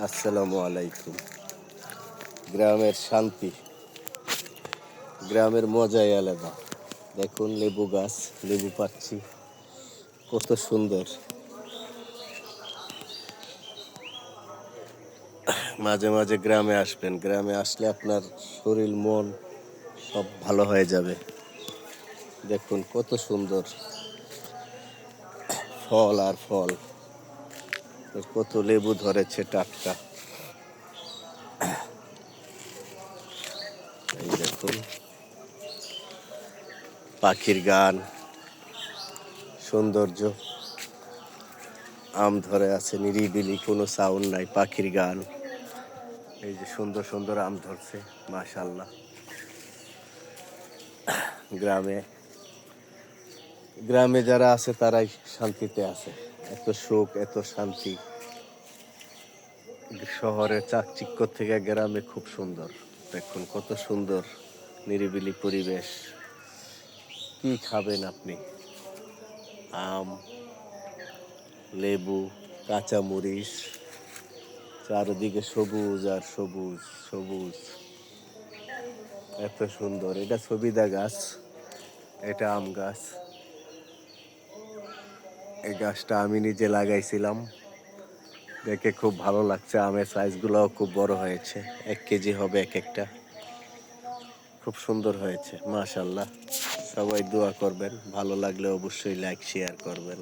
আসসালামু আলাইকুম। গ্রামের শান্তি, গ্রামের মজাই আলাদা। দেখুন লেবু গাছ, লেবু পাচ্ছি, কত সুন্দর। মাঝে মাঝে গ্রামে আসবেন, গ্রামে আসলে আপনার শরীর মন সব ভালো হয়ে যাবে। দেখুন কত সুন্দর ফল আর ফল, কত লেবু ধরেছে টাটকা। এই দেখুন পাখির গান, সৌন্দর্য। আম ধরে আছে নিরিবিলি, কোনো সাউন্ড নাই, পাখির গান। এই যে সুন্দর সুন্দর আম ধরছে, মাশাআল্লাহ। গ্রামে গ্রামে যারা আছে তারাই শান্তিতে আছে। এত সুখ, এত শান্তি। শহরের চাকচিক্য থেকে গ্রামে খুব সুন্দর। দেখুন কত সুন্দর নিরিবিলি পরিবেশ। কি খাবেন আপনি? আম, লেবু, কাঁচা মরিচ, চারিদিকে সবুজ আর সবুজ সবুজ। এত সুন্দর। এটা সবিদা গাছ, এটা আম গাছ। এই গাছটা আমি নিজে লাগাইছিলাম, দেখে খুব ভালো লাগছে। আমের সাইজগুলোও খুব বড় হয়েছে, 1 কেজি হবে এক একটা। খুব সুন্দর হয়েছে, মাশাআল্লাহ। সবাই দোয়া করবেন, ভালো লাগলে অবশ্যই লাইক শেয়ার করবেন।